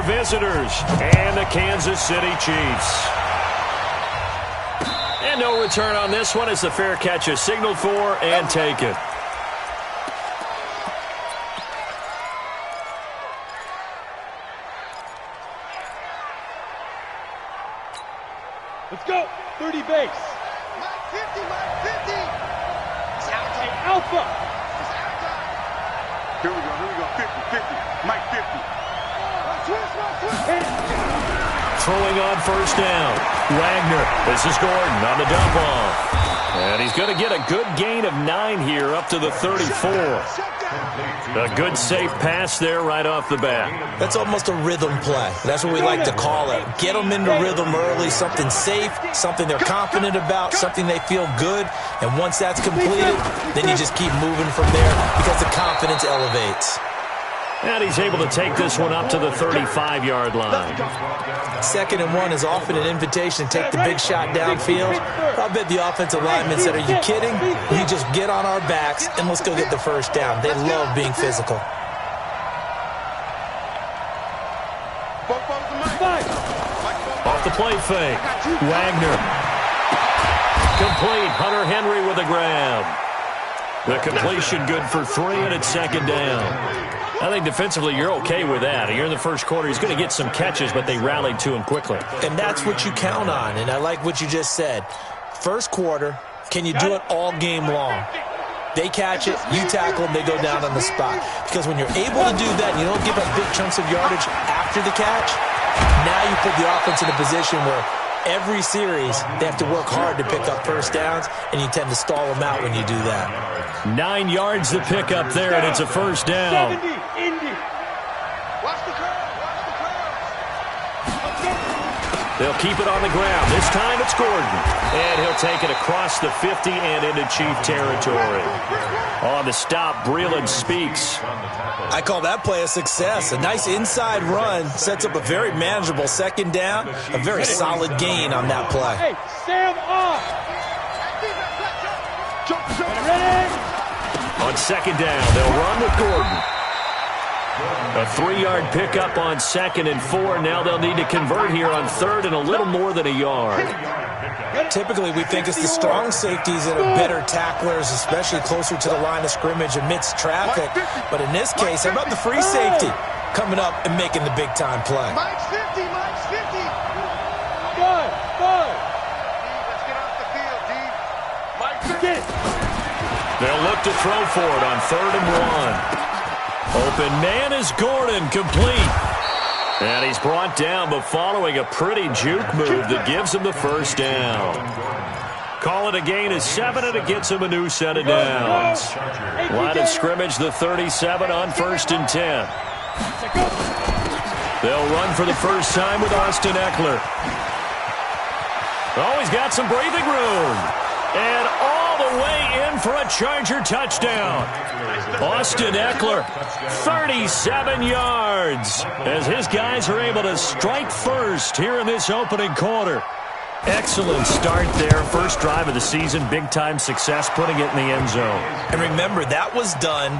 visitors and the Kansas City Chiefs. And no return on this one as the fair catch is signaled for and taken. Let's go. 30 base. Mike 50, Mike 50. It's out Hey, Alpha. It's out time. Here we go. 50, 50. Mike 50. Hit it. Throwing on first down. Wagner. This is Gordon on the dump off. And he's going to get a good gain of 9 here up to the 34. A good safe pass there right off the bat. That's almost a rhythm play. That's what we like to call it. Get them into rhythm early, something safe, something they're confident about, something they feel good. And once that's completed, then you just keep moving from there because the confidence elevates. And he's able to take this one up to the 35-yard line. 2nd and 1 is often an invitation to take the big shot downfield. I bet the offensive linemen said, are you kidding? You just get on our backs and let's go get the first down. They love being physical. Off the play fake. Wagner. Complete. Hunter Henry with a grab. The completion good for 3, and it's 2nd down. I think defensively you're okay with that. You're in the first quarter. He's going to get some catches, but they rallied to him quickly. And that's what you count on, and I like what you just said. First quarter, can you do it all game long? They catch it, you tackle them, they go down on the spot. Because when you're able to do that and you don't give up big chunks of yardage after the catch, now you put the offense in a position where every series they have to work hard to pick up first downs, and you tend to stall them out when you do that. 9 yards to pick up there, and it's a first down. 70, Indy. Watch the curve. They'll keep it on the ground. This time it's Gordon. And he'll take it across the 50 and into Chief territory. On the stop, Breland speaks. I call that play a success. A nice inside run sets up a very manageable 2nd down. A very solid gain on that play. Hey, Sam off. Ready? On 2nd down, they'll run with Gordon. A 3-yard pickup on 2nd and 4. Now they'll need to convert here on 3rd and a little more than a yard. Typically, we think it's the strong safeties that are better tacklers, especially closer to the line of scrimmage amidst traffic. But in this case, how about the free safety coming up and making the big-time play? Mike's 50, Mike's 50. Good. Let's get off the field, D. Mike's 50. Get it. They'll look to throw for it on 3rd and 1. Open man is Gordon, complete. And he's brought down, but following a pretty juke move that gives him the first down. Call it a gain of 7, and it gets him a new set of downs. Line of scrimmage, the 37 on 1st and 10. They'll run for the first time with Austin Eckler. Oh, he's got some breathing room. And all the way in for a Charger touchdown. Austin Eckler, 37 yards, as his guys are able to strike first here in this opening quarter. Excellent start there. First drive of the season, big-time success, putting it in the end zone. And remember, that was done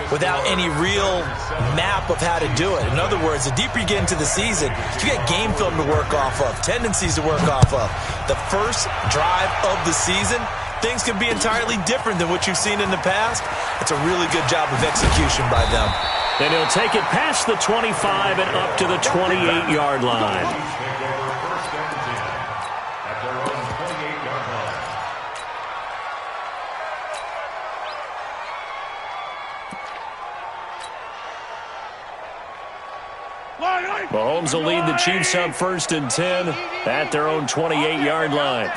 without any real map of how to do it. In other words, the deeper you get into the season, you get game film to work off of, tendencies to work off of. The first drive of the season, things can be entirely different than what you've seen in the past. It's a really good job of execution by them. And he'll take it past the 25 and up to the 28-yard line. Mahomes will lead the Chiefs up 1st and 10 at their own 28-yard line.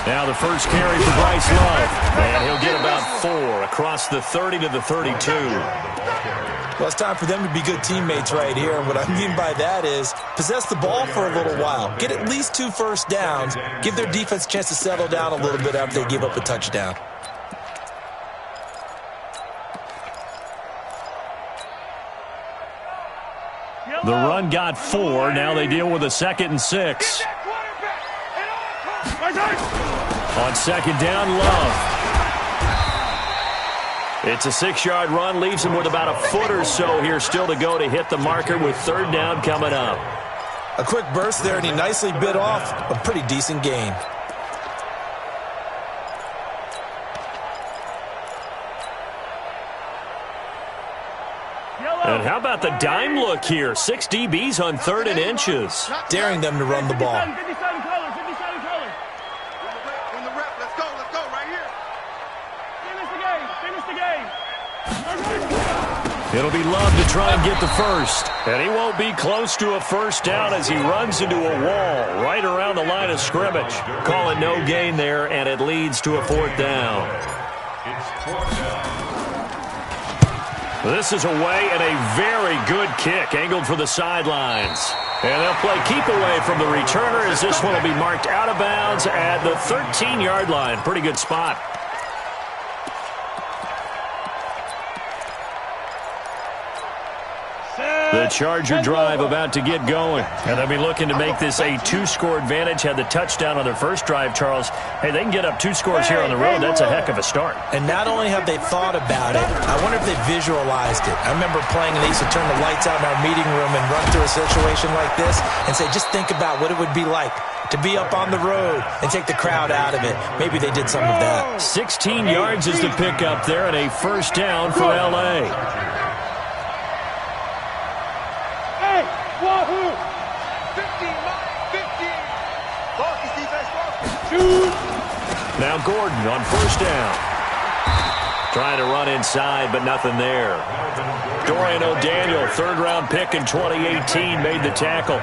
Now the first carry for Bryce Love, and he'll get about 4 across the 30 to the 32. Well, it's time for them to be good teammates right here, and what I mean by that is possess the ball for a little while, get at least 2 first downs, give their defense a chance to settle down a little bit after they give up a touchdown. The run got 4. Now they deal with a 2nd and 6. On 2nd down, Love. It's a 6-yard run, leaves him with about a foot or so here still to go to hit the marker with third down coming up. A quick burst there, and he nicely bit off a pretty decent gain. And how about the dime look here? 6 DBs on 3rd and inches. Daring them to run the ball. 57 colors. Win the rep. Let's go right here. Finish the game. It'll be Love to try and get the first. And he won't be close to a first down as he runs into a wall right around the line of scrimmage. Call it no gain there, and it leads to a 4th down. It's 4th down. This is away and a very good kick angled for the sidelines. And they'll play keep away from the returner as this one will be marked out of bounds at the 13-yard line. Pretty good spot. The Charger drive about to get going. And they'll be looking to make this a 2-score advantage. Had the touchdown on their first drive, Charles. Hey, they can get up 2 scores here on the road. That's a heck of a start. And not only have they thought about it, I wonder if they visualized it. I remember playing, and they used to turn the lights out in our meeting room and run through a situation like this and say, just think about what it would be like to be up on the road and take the crowd out of it. Maybe they did some of that. 16 yards is the pickup there and a first down for L.A. Wahoo! 15. Focus, defense, focus. Shoot! Now Gordon on first down. Trying to run inside, but nothing there. Dorian O'Daniel, 3rd-round pick in 2018, made the tackle.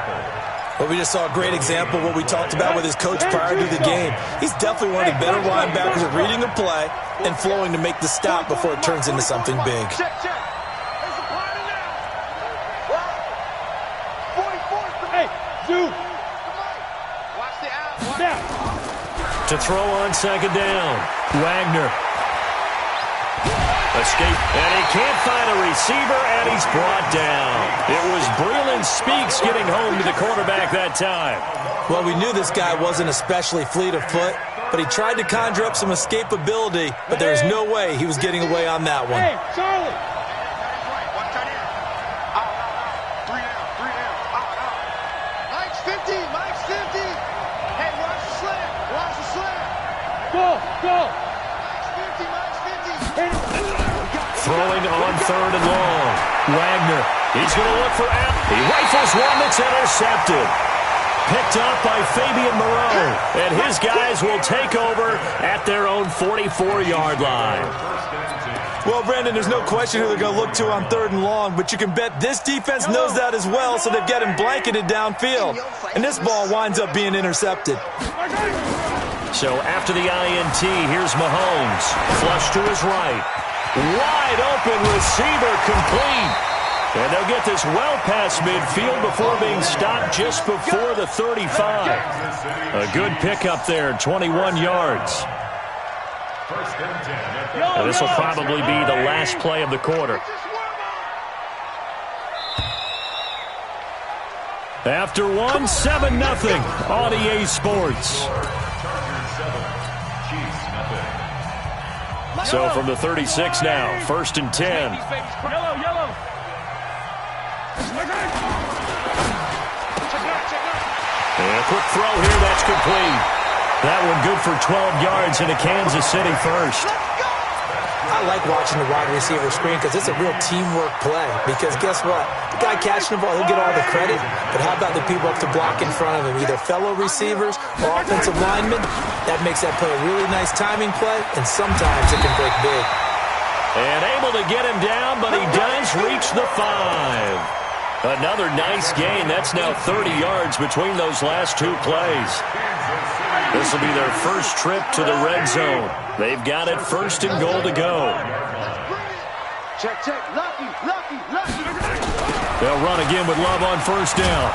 Well, we just saw a great example of what we talked about with his coach prior to the game. He's definitely one of the better linebackers at reading a play and flowing to make the stop before it turns into something big. Check. There's a party now. What? 44. Hey, Zoo! Watch the out. Now! To throw on second down. Wagner. Escape, and he can't find a receiver, and he's brought down. It was Breland Speaks getting home to the quarterback that time. Well, we knew this guy wasn't especially fleet of foot, but he tried to conjure up some escapability, but there's no way he was getting away on that one. Hey, Charlie! Watch out here. Out. 3 down. Out. Mike's 50. Hey, watch the slam. Go! Mike's 50. Hit it! Throwing on 3rd and long. Wagner, he's going to look for Allen. He rifles one that's intercepted. Picked up by Fabian Moreau. And his guys will take over at their own 44-yard line. Well, Brandon, there's no question who they're going to look to on 3rd and long, but you can bet this defense knows that as well, so they've got him blanketed downfield. And this ball winds up being intercepted. So after the INT, here's Mahomes. Flush to his right. Wide open receiver complete. And they'll get this well past midfield before being stopped just before the 35. A good pickup there, 21 yards. And this will probably be the last play of the quarter. After one, 7-0 on EA Sports. So from the 36 now, 1st and 10. Yellow! And a quick throw here, that's complete. That one good for 12 yards into Kansas City first. I like watching the wide receiver screen because it's a real teamwork play. Because guess what? The guy catching the ball, he'll get all the credit. But how about the people up to block in front of him? Either fellow receivers or offensive linemen. That makes that play a really nice timing play, and sometimes it can break big. And able to get him down, but he does reach the 5. Another nice gain. That's now 30 yards between those last 2 plays. This will be their first trip to the red zone. They've got it 1st and goal to go. Check. Lucky. They'll run again with Love on first down.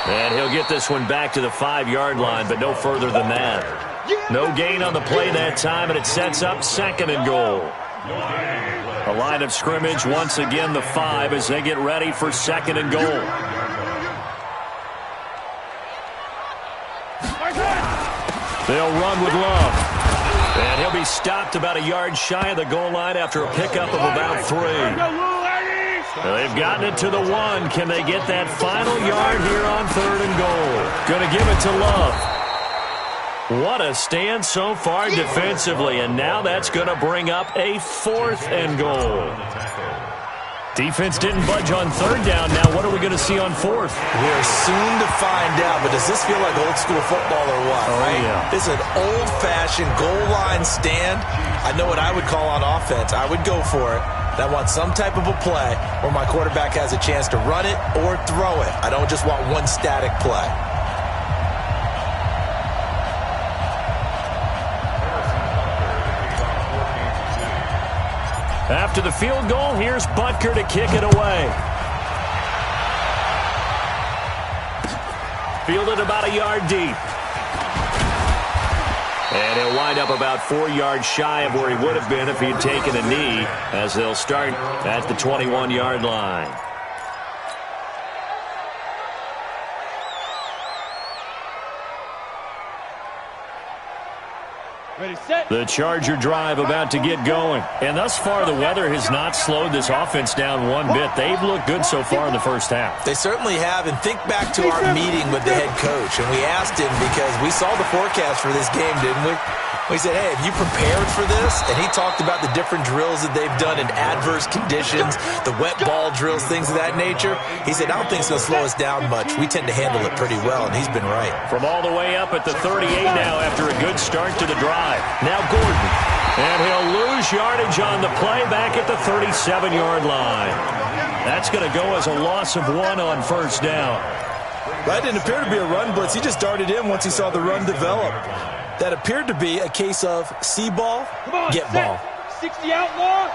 And he'll get this one back to the 5-yard line, but no further than that. No gain on the play that time, and it sets up 2nd and goal. A line of scrimmage, once again the 5 as they get ready for 2nd and goal. They'll run with Love. And he'll be stopped about a yard shy of the goal line after a pickup of about 3. They've gotten it to the 1. Can they get that final yard here on 3rd and goal? Going to give it to Love. What a stand so far defensively, and now that's going to bring up a 4th and goal. Defense didn't budge on 3rd down. Now what are we going to see on 4th? We're soon to find out, but does this feel like old school football or what? Oh, right? Yeah. This is an old-fashioned goal line stand. I know what I would call on offense. I would go for it. I want some type of a play where my quarterback has a chance to run it or throw it. I don't just want one static play. After the field goal, here's Butker to kick it away. Fielded about a yard deep. And he'll wind up about 4 yards shy of where he would have been if he'd taken a knee, as they'll start at the 21-yard line. Ready, set. The Charger drive about to get going. And thus far, the weather has not slowed this offense down one bit. They've looked good so far in the first half. They certainly have. And think back to our meeting with the head coach. And we asked him because we saw the forecast for this game, didn't we? We said, hey, have you prepared for this? And he talked about the different drills that they've done in adverse conditions, the wet ball drills, things of that nature. He said, I don't think it's going to slow us down much. We tend to handle it pretty well, and he's been right. From all the way up at the 38 now after a good start to the drive. Now Gordon. And he'll lose yardage on the play back at the 37-yard line. That's going to go as a loss of 1 on first down. That didn't appear to be a run blitz. He just darted in once he saw the run develop. That appeared to be a case of see ball, get ball. 60 outlaw. All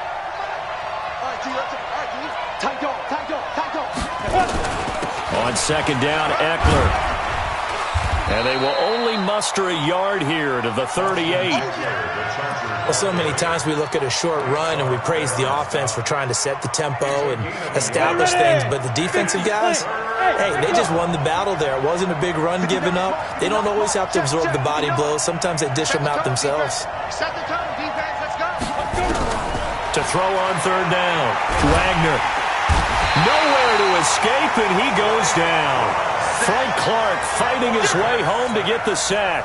right, G, that's it. All right, G. Tight dog, tight dog, tight dog. On second down, Eckler. And they will only muster a yard here to the 38. Well, so many times we look at a short run and we praise the offense for trying to set the tempo and establish things. But the defensive guys, hey, they just won the battle there. It wasn't a big run given up. They don't always have to absorb the body blows. Sometimes they dish them out themselves. Set the tone, defense. Let's go. To throw on third down. Wagner. Nowhere to escape, and he goes down. Frank Clark fighting his way home to get the sack.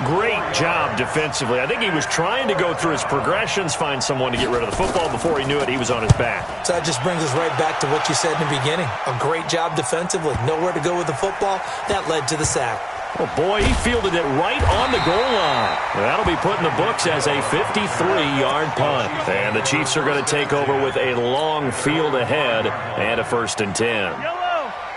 Great job defensively. I think he was trying to go through his progressions, find someone to get rid of the football. Before he knew it, he was on his back. So that just brings us right back to what you said in the beginning. A great job defensively. Nowhere to go with the football. That led to the sack. Oh, boy, he fielded it right on the goal line. That'll be put in the books as a 53-yard punt. And the Chiefs are going to take over with a long field ahead and a 1st and 10.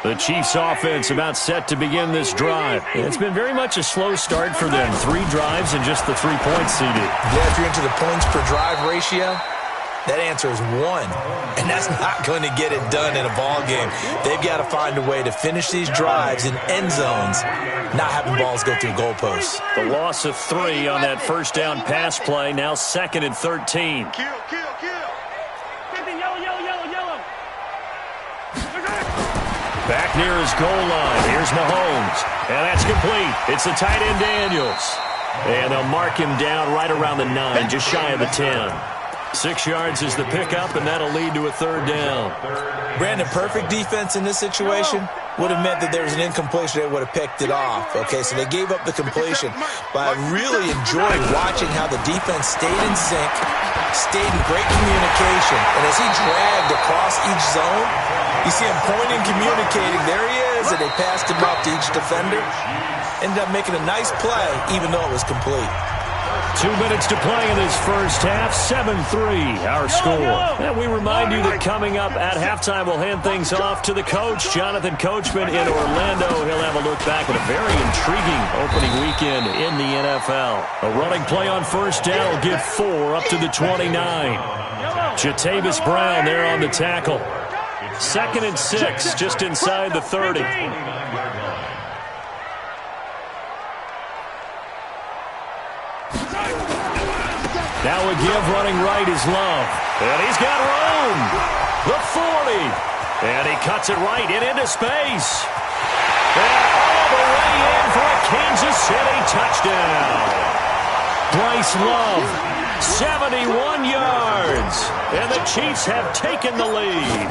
The Chiefs offense about set to begin this drive. It's been very much a slow start for them. 3 drives and just the 3 points seeded. Yeah, if you're into the points per drive ratio, that answer is 1. And that's not going to get it done in a ball game. They've got to find a way to finish these drives in end zones, not having balls go through goalposts. The loss of 3 on that first down pass play. Now 2nd and 13. Kill, kill, kill. Yellow. Back near his goal line. Here's Mahomes. And that's complete. It's the tight end Daniels. And they'll mark him down right around the 9, just shy of the 10. 6 yards is the pickup, and that'll lead to a 3rd down. Brandon, perfect defense in this situation would have meant that there was an incompletion. They would have picked it off. Okay, so they gave up the completion. But I really enjoyed watching how the defense stayed in sync, stayed in great communication. And as he dragged across each zone, you see him pointing, communicating. There he is, and they passed him off to each defender. Ended up making a nice play, even though it was complete. 2 minutes to play in this first half. 7-3, our score. And we remind you that coming up at halftime, we'll hand things off to the coach, Jonathan Coachman in Orlando. He'll have a look back at a very intriguing opening weekend in the NFL. A running play on first down will give 4 up to the 29. Jatavis Brown there on the tackle. 2nd and 6, just inside the 30. Now a give running right is Love. And he's got room. The 40. And he cuts it right and into space. And all the way in for a Kansas City touchdown. Bryce Love, 71 yards. And the Chiefs have taken the lead.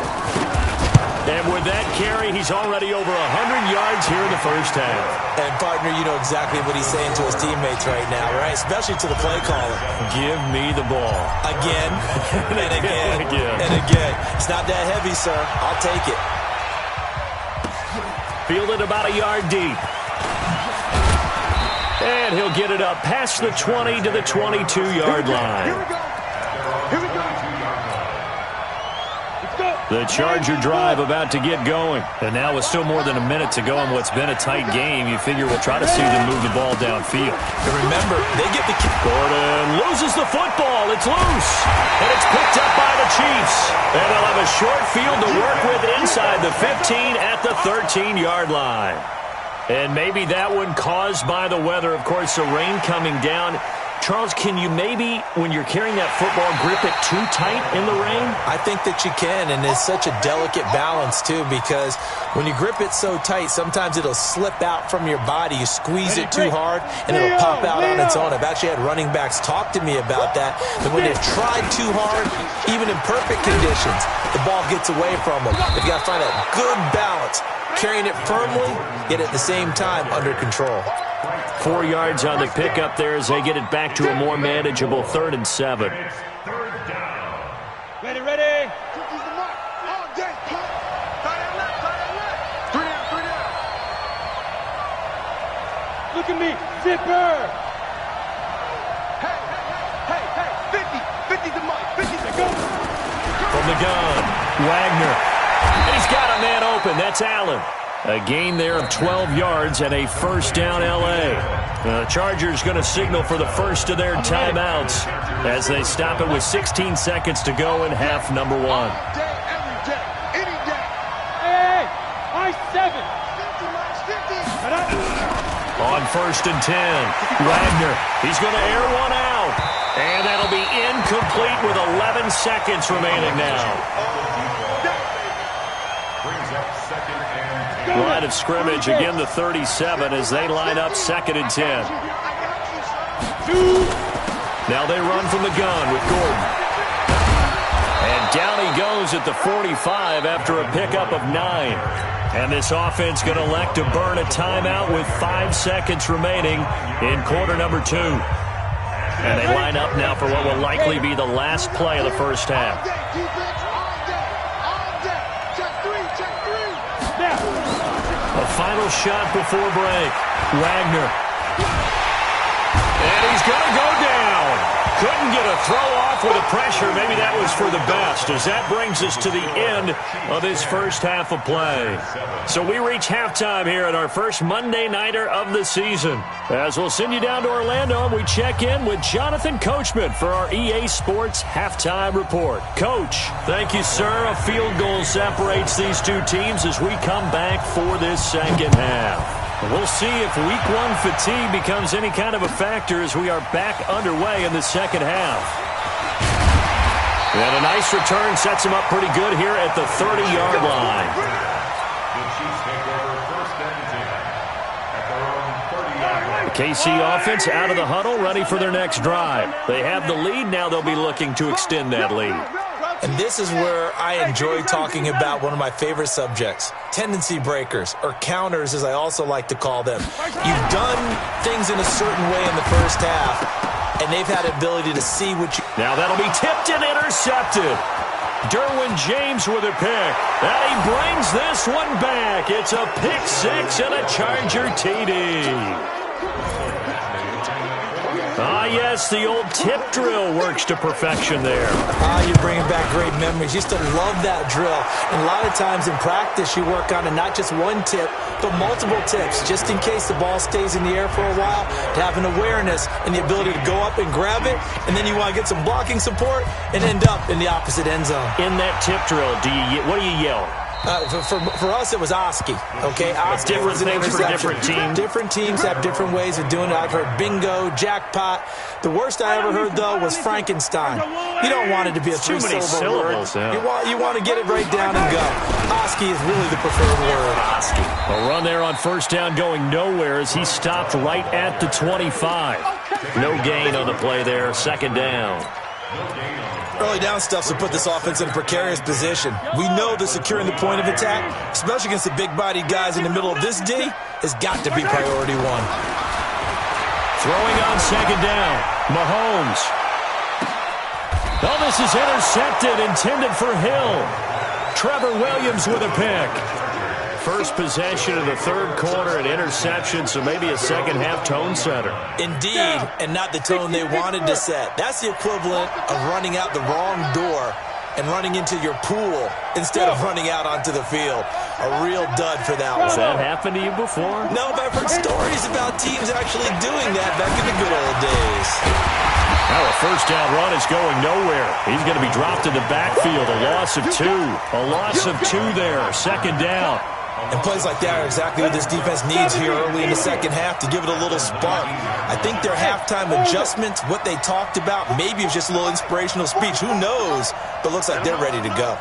And with that carry, he's already over 100 yards here in the first half. And, partner, you know exactly what he's saying to his teammates right now, right? Especially to the play caller. Give me the ball. Again, and again, and again. It's not that heavy, sir. I'll take it. Fielded about a yard deep. And he'll get it up past the 20 to the 22-yard line. Here we go. Here we go. The Charger drive about to get going. And now with still more than a minute to go in what's been a tight game, you figure we'll try to see them move the ball downfield. And remember, they get the kick. Gordon loses the football. It's loose. And it's picked up by the Chiefs. And they'll have a short field to work with inside the 15 at the 13-yard line. And maybe that one caused by the weather. Of course, the rain coming down. Charles, can you maybe, when you're carrying that football, grip it too tight in the rain? I think that you can, and it's such a delicate balance, too, because when you grip it so tight, sometimes it'll slip out from your body. You squeeze it too hard, and it'll pop out on its own. I've actually had running backs talk to me about that, that when they've tried too hard, even in perfect conditions, the ball gets away from them. They've got to find that good balance, carrying it firmly, yet at the same time under control. 4 yards on the pickup there as they get it back to a more manageable 3rd and 7. Ready, ready. Cookies the mark. All day. Tie that left. Tie that left. 3 down. Look at me. Zipper. Hey. 50 the mark. 50 the go. From the gun, Wagner. And he's got a man open. That's Allen. A gain there of 12 yards and a first down L.A. The Chargers going to signal for the first of their timeouts as they stop it with 16 seconds to go in half number 1. All day, every day, any day. Hey, I 7. 50 minus 50. On 1st and 10, Wagner. He's going to air one out. And that'll be incomplete with 11 seconds remaining now. Line of scrimmage, again the 37 as they line up 2nd and 10. Now they run from the gun with Gordon. And down he goes at the 45 after a pickup of 9. And this offense going to elect to burn a timeout with 5 seconds remaining in quarter number 2. And they line up now for what will likely be the last play of the first half. A final shot before break. Wagner. And he's going to go down. Couldn't get a throw off with the pressure. Maybe that was for the best, as that brings us to the end of this first half of play. So we reach halftime here at our first Monday Nighter of the season. As we'll send you down to Orlando, and we check in with Jonathan Coachman for our EA Sports Halftime Report. Coach, thank you, sir. A field goal separates these two teams as we come back for this second half. We'll see if week 1 fatigue becomes any kind of a factor as we are back underway in the second half. And a nice return sets him up pretty good here at the 30-yard line. The Chiefs take over 1st and 10 at their own 30-yard line. The KC offense out of the huddle, ready for their next drive. They have the lead. Now they'll be looking to extend that lead. And this is where I enjoy talking about one of my favorite subjects, tendency breakers, or counters as I also like to call them. You've done things in a certain way in the first half, and they've had the ability to see what you... Now that'll be tipped and intercepted. Derwin James with a pick. And he brings this one back. It's a pick 6 and a Charger TD. Ah, yes, the old tip drill works to perfection there. You're bringing back great memories. Used to love that drill. And a lot of times in practice, you work on it, not just one tip, but multiple tips, just in case the ball stays in the air for a while, to have an awareness and the ability to go up and grab it, and then you want to get some blocking support and end up in the opposite end zone. In that tip drill, what do you yell? For us, it was Oski. Okay, Oski different was an things for interception. different teams. Different teams have different ways of doing it. I've heard bingo, jackpot. The worst I ever heard, though, was Frankenstein. You don't want it to be a Too many three-syllable word. syllables, yeah. You want to get it right down and go. Oski is really the preferred word. A run there on 1st down going nowhere as he stopped right at the 25. No gain on the play there. Second down. Early down stuff to put this offense in a precarious position. We know that securing the point of attack, especially against the big-bodied guys in the middle of this D, has got to be priority one. Throwing on second down. Mahomes. Oh, this is intercepted, intended for Hill. Trevor Williams with a pick. First possession of the third quarter, an interception, so maybe a second-half tone setter. Indeed, and not the tone they wanted to set. That's the equivalent of running out the wrong door and running into your pool instead of running out onto the field. A real dud for that one. Has that happened to you before? No, but I've heard stories about teams actually doing that back in the good old days. Now a first down run is going nowhere. He's going to be dropped in the backfield. A loss of 2. A loss of 2 there. Second down. And plays like that are exactly what this defense needs here early in the second half to give it a little spark. I think their halftime adjustments, what they talked about, maybe it's just a little inspirational speech. Who knows? But looks like they're ready to go.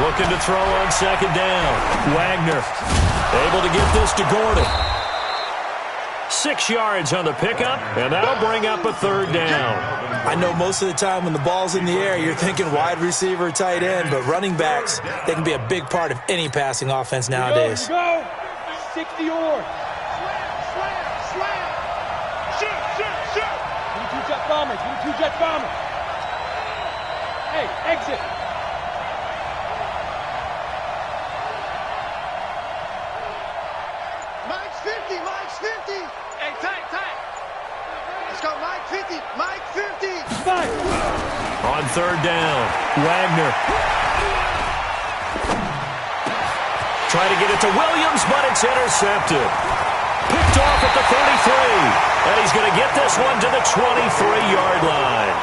Looking to throw on second down. Wagner able to get this to Gordon. 6 yards on the pickup, and that'll bring up a third down. I know most of the time when the ball's in the air, you're thinking wide receiver, tight end, but running backs, they can be a big part of any passing offense nowadays. Go! 60 or. Give me 2 jet bombers. Give me 2 jet bombers. Hey, exit. Mike's 50, Mike's 50. Hey, tight. Let's go, Mike 50, Mike 50. Five. On third down, Wagner. Try to get it to Williams, but it's intercepted. Picked off at the 33. And he's going to get this one to the 23-yard line.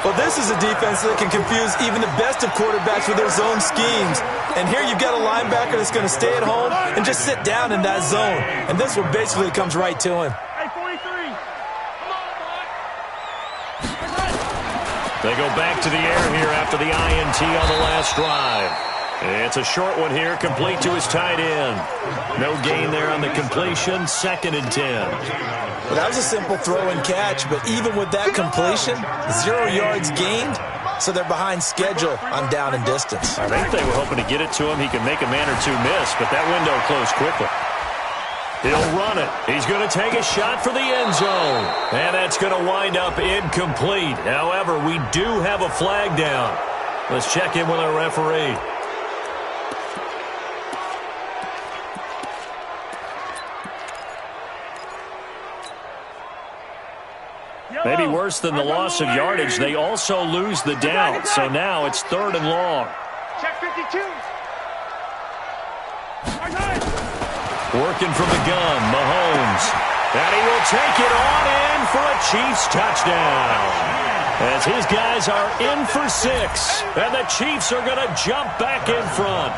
Well, this is a defense that can confuse even the best of quarterbacks with their zone schemes. And here you've got a linebacker that's going to stay at home and just sit down in that zone. And this one basically comes right to him. Hey, 43. Come on, boy. They go back to the air here after the INT on the last drive. It's a short one here, complete to his tight end. No gain there on the completion, 2nd and 10. Well, that was a simple throw and catch, but even with that completion, 0 yards gained, so they're behind schedule on down and distance. I think they were hoping to get it to him. He could make a man or two miss, but that window closed quickly. He'll run it. He's going to take a shot for the end zone. And that's going to wind up incomplete. However, we do have a flag down. Let's check in with our referee. Maybe worse than the loss of yardage, they also lose the down. So now it's 3rd and long. Check 52. Working from the gun, Mahomes. And he will take it on in for a Chiefs touchdown. As his guys are in for 6. And the Chiefs are going to jump back in front.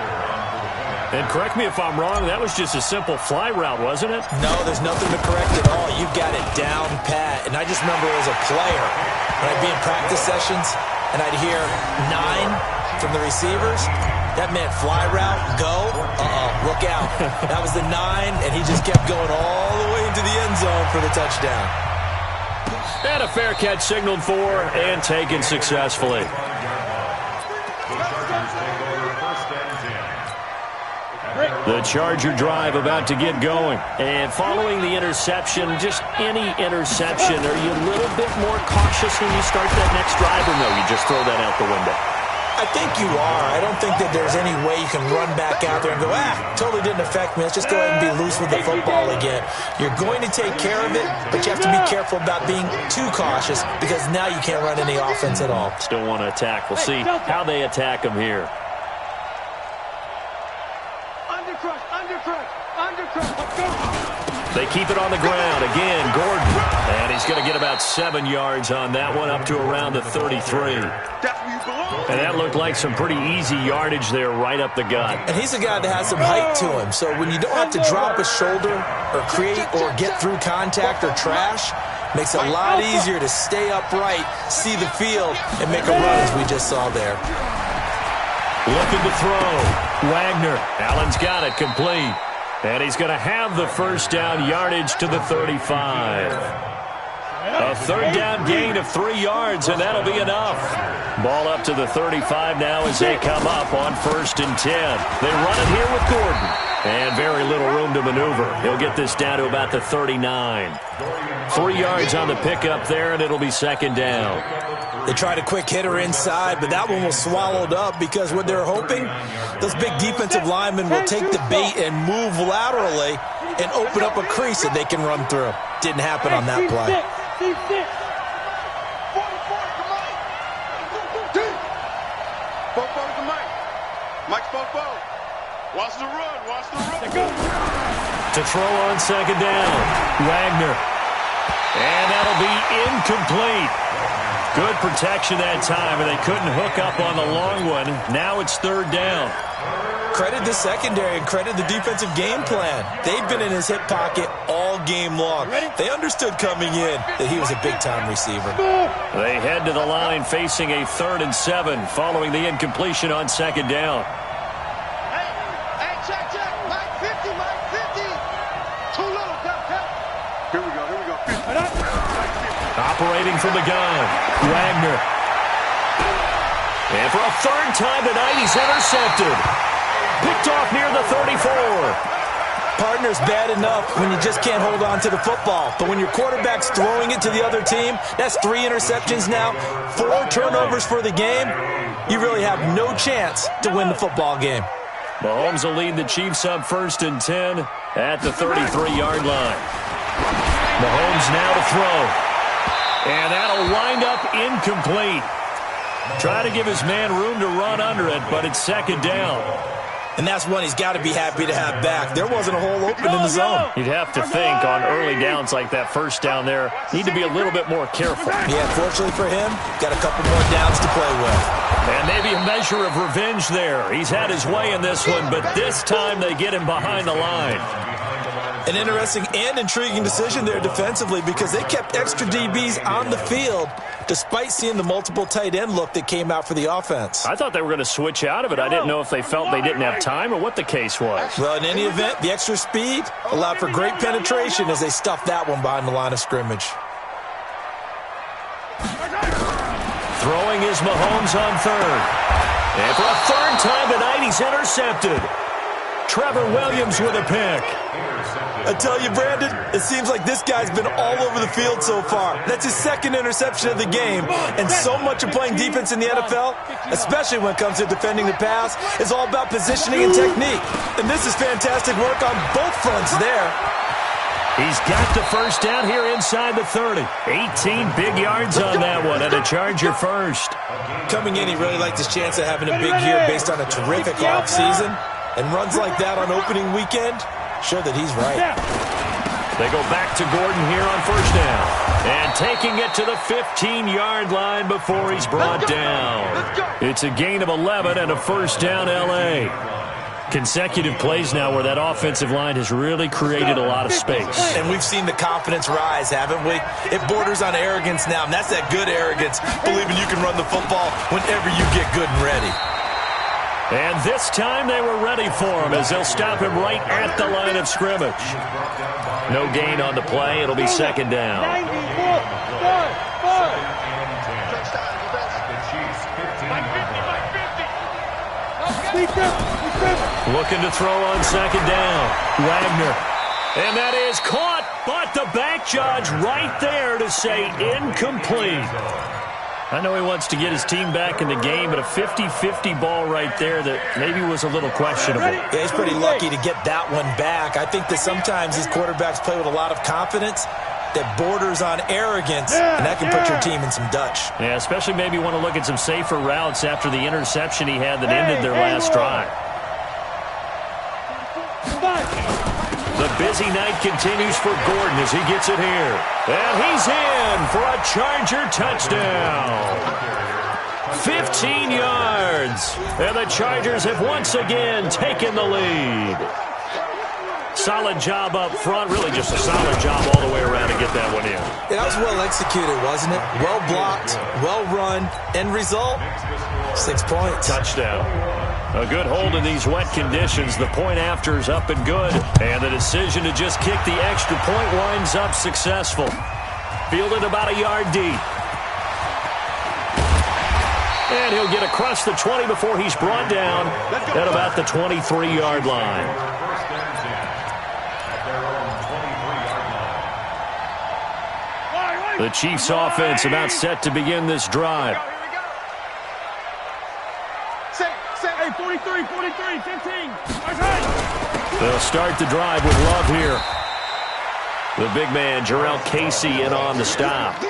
And correct me if I'm wrong, that was just a simple fly route, wasn't it? No, there's nothing to correct at all. You've got it down pat. And I just remember as a player, when I'd be in practice sessions, and I'd hear 9 from the receivers, that meant fly route, go, look out. That was the 9, and he just kept going all the way into the end zone for the touchdown. And a fair catch signaled for and taken successfully. The Charger drive about to get going. And following the interception, just any interception, are you a little bit more cautious when you start that next drive, or no, you just throw that out the window? I think you are. I don't think that there's any way you can run back out there and go, totally didn't affect me. Let's just go ahead and be loose with the football again. You're going to take care of it, but you have to be careful about being too cautious because now you can't run any offense at all. Still want to attack. We'll see how they attack him here. They keep it on the ground. Again, Gordon. And he's going to get about 7 yards on that one, up to around the 33. And that looked like some pretty easy yardage there right up the gut. And he's a guy that has some height to him. So when you don't have to drop a shoulder or create or get through contact or trash, makes it a lot easier to stay upright, see the field, and make a run as we just saw there. Looking to throw. Wagner. Allen's got it complete. And he's going to have the first down, yardage to the 35. A third down gain of 3 yards, and that'll be enough. Ball up to the 35 now as they come up on 1st and 10. They run it here with Gordon. And very little room to maneuver. He'll get this down to about the 39. 3 yards on the pickup there, and it'll be 2nd down. They tried a quick hitter inside, but that one was swallowed up because what they're hoping, those big defensive linemen will take the bait and move laterally and open up a crease that they can run through. Didn't happen on that play. Mike Bobo. Watch the run. Watch the run. To throw on 2nd down. Wagner. And that'll be incomplete. Good protection that time, and they couldn't hook up on the long one. Now it's 3rd down. Credit the secondary and credit the defensive game plan. They've been in his hip pocket all game long. They understood coming in that he was a big-time receiver. They head to the line facing a 3rd and 7 following the incompletion on 2nd down. Hey, check. Mike 50, Mike 50. Too little, count. Here we go. 50. Operating from the gun, Wagner. And for a 3rd time tonight, he's intercepted. Picked off near the 34. Partner's bad enough when you just can't hold on to the football. But when your quarterback's throwing it to the other team, that's 3 interceptions now, 4 turnovers for the game. You really have no chance to win the football game. Mahomes will lead the Chiefs up 1st and 10 at the 33-yard line. Mahomes now to throw. And that'll wind up incomplete. Try to give his man room to run under it, but it's 2nd down. And that's one he's got to be happy to have back. There wasn't a hole open in the zone. You'd have to think on early downs like that 1st down there, need to be a little bit more careful. Yeah, fortunately for him, got a couple more downs to play with. And maybe a measure of revenge there. He's had his way in this one, but this time they get him behind the line. An interesting and intriguing decision there defensively because they kept extra DBs on the field despite seeing the multiple tight end look that came out for the offense. I thought they were going to switch out of it. I didn't know if they felt they didn't have time or what the case was. Well, in any event, the extra speed allowed for great penetration as they stuffed that one behind the line of scrimmage. Throwing is Mahomes on 3rd. And for a 3rd time tonight, he's intercepted. Trevor Williams with a pick. I tell you, Brandon, it seems like this guy's been all over the field so far. That's his 2nd interception of the game. And so much of playing defense in the NFL, especially when it comes to defending the pass, is all about positioning and technique. And this is fantastic work on both fronts there. He's got the 1st down here inside the 30. 18 big yards on that one, and a Charger first. Coming in, he really liked his chance of having a big year based on a terrific offseason. And runs like that on opening weekend show that he's right. They go back to Gordon here on 1st down. And taking it to the 15-yard line before he's brought down. It's a gain of 11 and a 1st down L.A. Consecutive plays now where that offensive line has really created a lot of space. And we've seen the confidence rise, haven't we? It borders on arrogance now, and that's that good arrogance, believing you can run the football whenever you get good and ready. And this time they were ready for him as they'll stop him right at the line of scrimmage. No gain on the play. It'll be 2nd down. Looking to throw on 2nd down. Wagner. And that is caught, but the back judge right there to say incomplete. I know he wants to get his team back in the game, but a 50-50 ball right there that maybe was a little questionable. Yeah, he's pretty lucky to get that one back. I think that sometimes these quarterbacks play with a lot of confidence that borders on arrogance, and that can put your team in some Dutch. Yeah, especially maybe want to look at some safer routes after the interception he had that ended their last drive. The busy night continues for Gordon as he gets it here. And he's in for a Charger touchdown. 15 yards. And the Chargers have once again taken the lead. Solid job up front. Really just a solid job all the way around to get that one in. Yeah, that was well executed, wasn't it? Well blocked, well run. End result, 6 points. Touchdown. A good hold in these wet conditions. The point after is up and good. And the decision to just kick the extra point winds up successful. Fielded about a yard deep. And he'll get across the 20 before he's brought down at about the 23-yard line. The Chiefs offense about set to begin this drive. Hey, 43, 15. They'll start the drive with Love here. The big man, Jarrell Casey, in on the stop.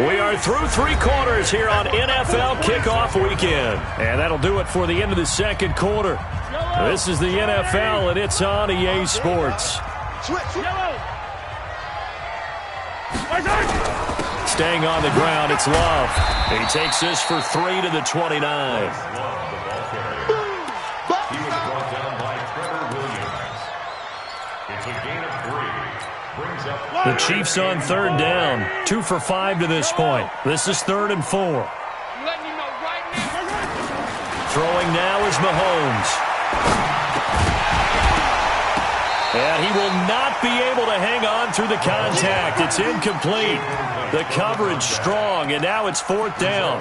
We are through 3 quarters here on NFL Kickoff Weekend. And that'll do it for the end of the second quarter. This is the NFL, and it's on EA Sports. Staying on the ground, it's Love. He takes this for 3 to the 29. The Chiefs on 3rd down. 2 for 5 to this point. This is 3rd and 4. Throwing now is Mahomes. And he will not be able to hang on through the contact. It's incomplete. The coverage strong, and now it's 4th down.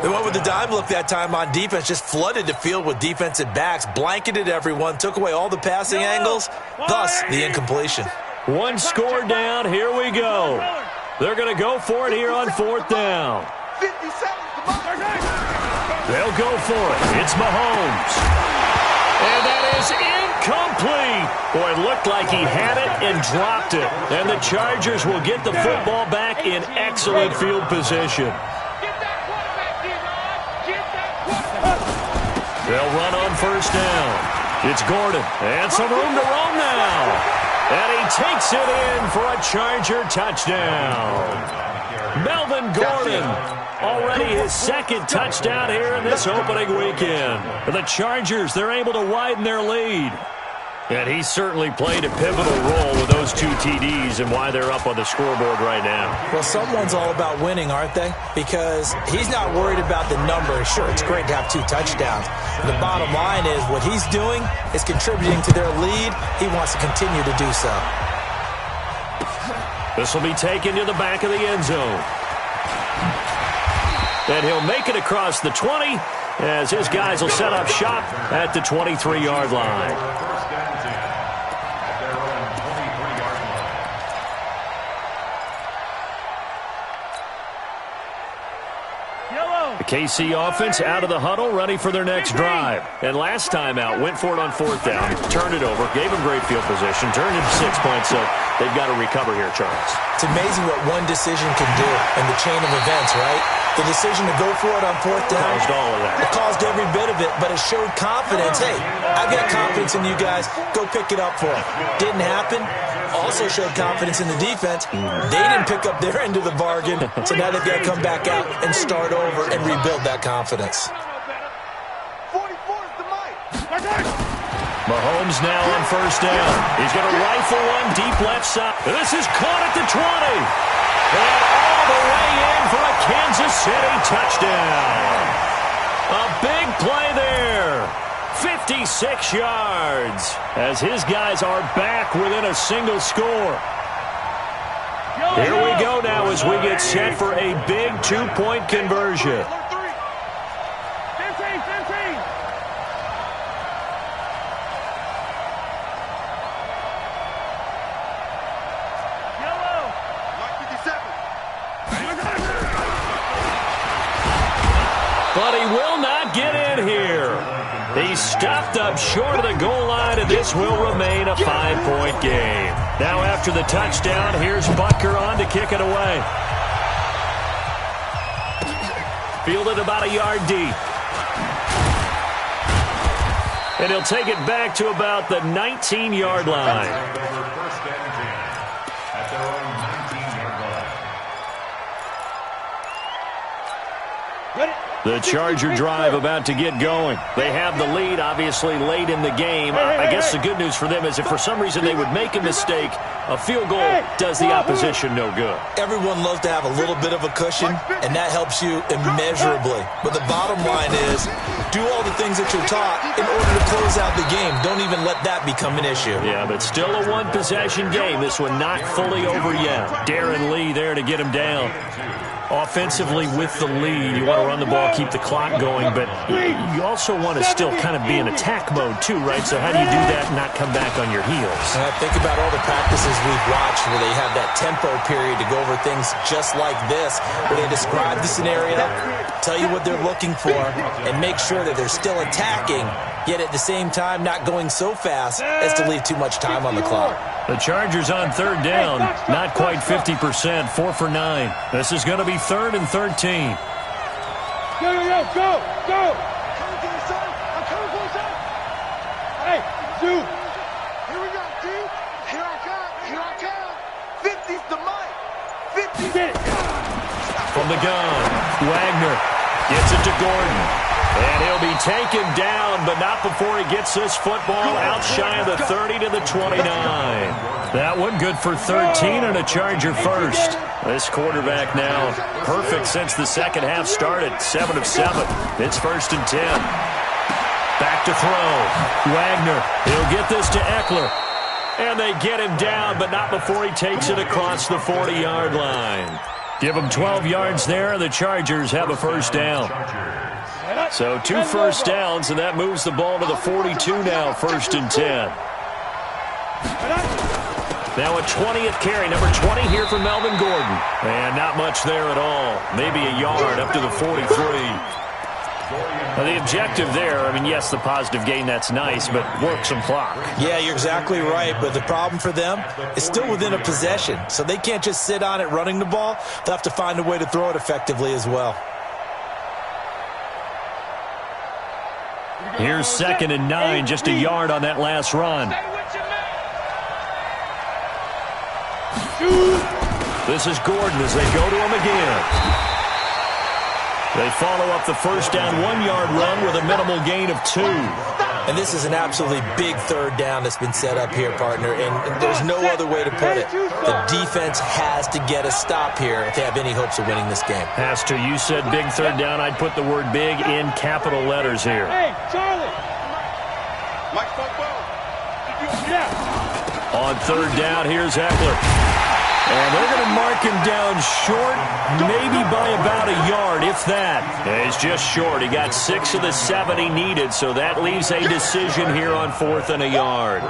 They went with the dime look that time on defense, just flooded the field with defensive backs, blanketed everyone, took away all the passing angles, thus the incompletion. 1 score down, here we go. They're going to go for it here on 4th down. 50 seconds, come on. They'll go for it. It's Mahomes. And that is incomplete. Boy, it looked like he had it and dropped it. And the Chargers will get the football back in excellent field position. They'll run on 1st down. It's Gordon. And some room to roam now. And he takes it in for a Charger touchdown. Melvin Gordon, already his 2nd touchdown here in this opening weekend. The Chargers, they're able to widen their lead. And he certainly played a pivotal role with those 2 TDs and why they're up on the scoreboard right now. Well, someone's all about winning, aren't they? Because he's not worried about the numbers. Sure, it's great to have 2 touchdowns. The bottom line is what he's doing is contributing to their lead. He wants to continue to do so. This will be taken to the back of the end zone. And he'll make it across the 20 as his guys will set up shop at the 23-yard line. The KC offense out of the huddle, ready for their next drive. And last time out, went for it on 4th down, turned it over, gave them great field position, turned it 6 points, so they've got to recover here, Charles. It's amazing what one decision can do in the chain of events, right? The decision to go for it on 4th down. Caused all of that. It caused every bit of it, but it showed confidence. Hey, I've got confidence in you guys. Go pick it up for them. Didn't happen. Also showed confidence in the defense. They didn't pick up their end of the bargain, so now they've got to come back out and start over and rebuild that confidence. 44 is the mic. Mahomes now on 1st down. He's going to rifle one deep left side. This is caught at the 20. And all the way in for a Kansas City touchdown. A big play there. 56 yards as his guys are back within a single score. Here we go now as we get set for a big 2-point conversion. 15. But he will not get in here. He's stopped up short of the goal line, and this will remain a 5-point game. Now after the touchdown, here's Butker on to kick it away. Fielded about a yard deep. And he'll take it back to about the 19-yard line. Ready? The Charger drive about to get going. They have the lead, obviously, late in the game. I guess the good news for them is if for some reason they would make a mistake, a field goal does the opposition no good. Everyone loves to have a little bit of a cushion, and that helps you immeasurably. But the bottom line is, do all the things that you're taught in order to close out the game. Don't even let that become an issue. Yeah, but still a one-possession game. This one not fully over yet. Darren Lee there to get him down. Offensively with the lead, you want to run the ball, keep the clock going, but you also want to still kind of be in attack mode too, right? So how do you do that and not come back on your heels? Think about all the practices we've watched where they have that tempo period to go over things just like this, where they describe the scenario, tell you what they're looking for, and make sure that they're still attacking, yet at the same time not going so fast as to leave too much time on the clock. The Chargers on third down, not quite 50%, 4 for 9. This is going to be 3rd and 13. Go, go, go! Coming to your son. I'm coming for you, son. Hey, Zoo! Here we go, D. Here I come. Here I come. 50's the mic. 50. Get it! From the gun, Wagner gets it to Gordon. And he'll be taken down, but not before he gets this football out shy of the 30 to the 29. That one good for 13 and a Charger first. This quarterback now perfect since the second half started. 7 of 7. It's 1st and 10. Back to throw. Wagner. He'll get this to Eckler. And they get him down, but not before he takes it across the 40-yard line. Give him 12 yards there, and the Chargers have a first down. So 2 first downs, and that moves the ball to the 42 now, 1st and 10. Now a 20th carry, number 20 here for Melvin Gordon. And not much there at all. Maybe a yard up to the 43. Now the objective there, I mean, yes, the positive gain, that's nice, but work some clock. Yeah, you're exactly right, but the problem for them is still within a possession. So they can't just sit on it running the ball. They'll have to find a way to throw it effectively as well. Here's 2nd and 9, just a yard on that last run. This is Gordon as they go to him again. They follow up the first down 1-yard run with a minimal gain of 2. And this is an absolutely big 3rd down that's been set up here, partner, and there's no other way to put it. The defense has to get a stop here if they have any hopes of winning this game. Has to. You said big 3rd down. I'd put the word big in capital letters here. Hey, Charlie! Mike Bobo. Yeah! On 3rd down, here's Eckler. And they're going to mark him down short, maybe by about a yard, if that. And he's just short. He got 6 of the 7 he needed, so that leaves a decision here on 4th and a yard.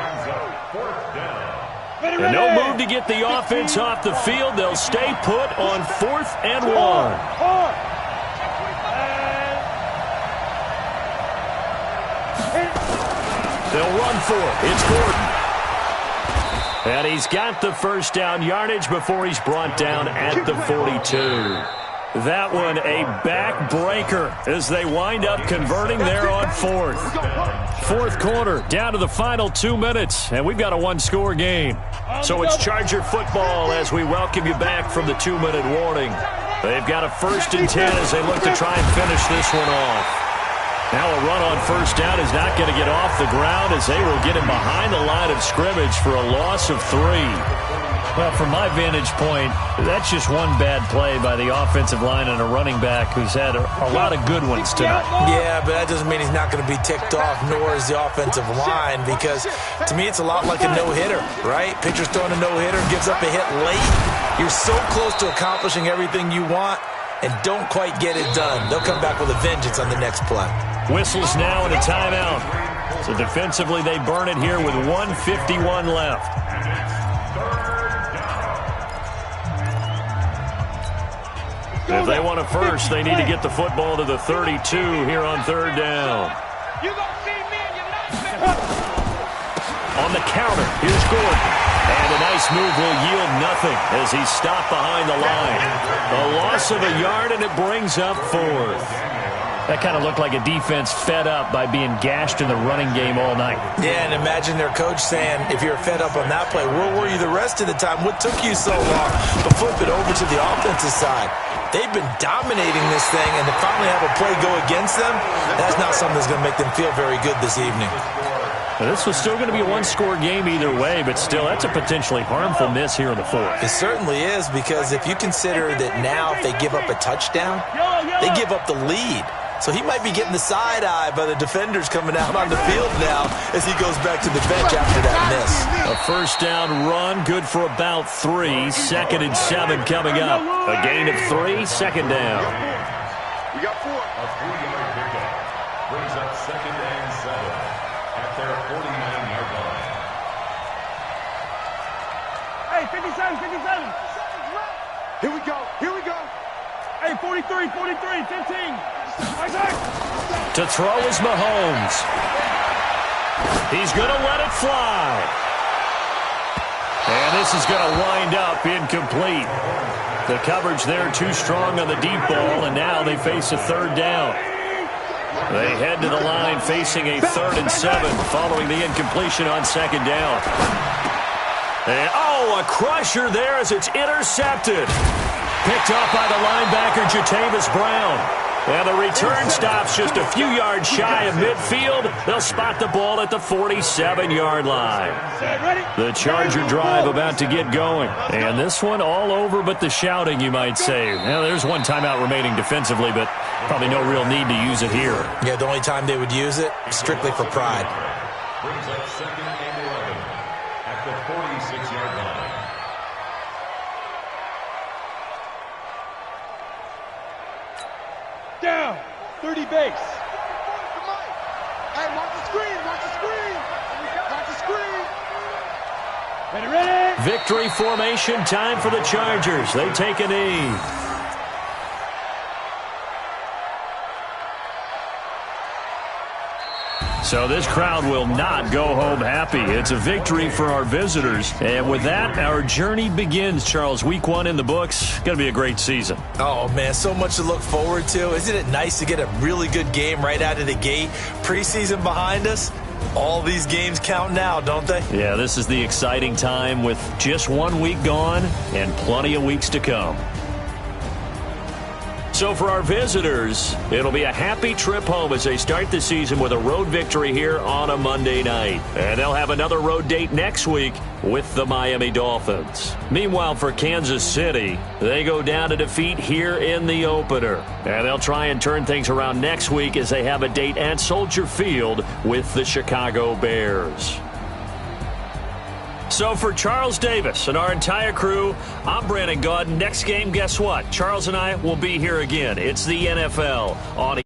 And no move to get the offense off the field. They'll stay put on 4th and 1. They'll run for it. It's Gordon. And he's got the first down yardage before he's brought down at the 42. That one a backbreaker as they wind up converting there on 4th. 4th quarter, down to the final 2 minutes, and we've got a 1-score game. So it's Charger football as we welcome you back from the 2-minute warning. They've got a 1st and 10 as they look to try and finish this one off. Now a run on first down is not going to get off the ground as they will get him behind the line of scrimmage for a loss of 3. Well, from my vantage point, that's just one bad play by the offensive line and a running back who's had a lot of good ones tonight. Yeah, but that doesn't mean he's not going to be ticked off, nor is the offensive line, because to me it's a lot like a no-hitter, right? Pitcher's throwing a no-hitter, gives up a hit late. You're so close to accomplishing everything you want and don't quite get it done. They'll come back with a vengeance on the next play. Whistles now and a timeout. So defensively they burn it here with 1:51 left. If they want a first, they need to get the football to the 32 here on 3rd down. On the counter, here's Gordon. And a nice move will yield nothing as he's stopped behind the line. A loss of a yard, and it brings up 4th. That kind of looked like a defense fed up by being gashed in the running game all night. Yeah, and imagine their coach saying, if you're fed up on that play, where were you the rest of the time? What took you so long to flip it over to the offensive side? They've been dominating this thing, and to finally have a play go against them, that's not something that's going to make them feel very good this evening. Well, this was still going to be a one-score game either way, but still, that's a potentially harmful miss here in the fourth. It certainly is, because if you consider that now if they give up a touchdown, they give up the lead. So he might be getting the side eye by the defenders coming out on the field now as he goes back to the bench after that miss. A first down run, good for about 3. 2nd and 7 coming up. A gain of 3, 2nd down. We got 4. A 3-yard pickup brings up 2nd and 7 at their 49-yard line. Hey, 57, 57. Here we go. Here we go. Hey, 43, 43, 15. To throw is Mahomes. He's going to let it fly. And this is going to wind up incomplete. The coverage there too strong on the deep ball, and now they face a 3rd down. They head to the line facing a 3rd and 7 following the incompletion on 2nd down. And, a crusher there as it's intercepted. Picked up by the linebacker, Jatavis Brown. And the return stops just a few yards shy of midfield. They'll spot the ball at the 47-yard line. The Charger drive about to get going. And this one all over but the shouting, you might say. Now, there's one timeout remaining defensively, but probably no real need to use it here. Yeah, the only time they would use it, strictly for pride. Brings up 2nd and 11 at the 46-yard line. Down. 30 base. Hey, watch the screen. Watch the screen. Watch the screen. Ready, ready. Victory formation time for the Chargers. They take a knee. So this crowd will not go home happy. It's a victory for our visitors. And with that, our journey begins, Charles. Week 1 in the books. Going to be a great season. Oh, man, so much to look forward to. Isn't it nice to get a really good game right out of the gate? Preseason behind us. All these games count now, don't they? Yeah, this is the exciting time with just 1 week gone and plenty of weeks to come. So for our visitors, it'll be a happy trip home as they start the season with a road victory here on a Monday night. And they'll have another road date next week with the Miami Dolphins. Meanwhile, for Kansas City, they go down to defeat here in the opener. And they'll try and turn things around next week as they have a date at Soldier Field with the Chicago Bears. So for Charles Davis and our entire crew, I'm Brandon Gaudin. Next game, guess what? Charles and I will be here again. It's the NFL on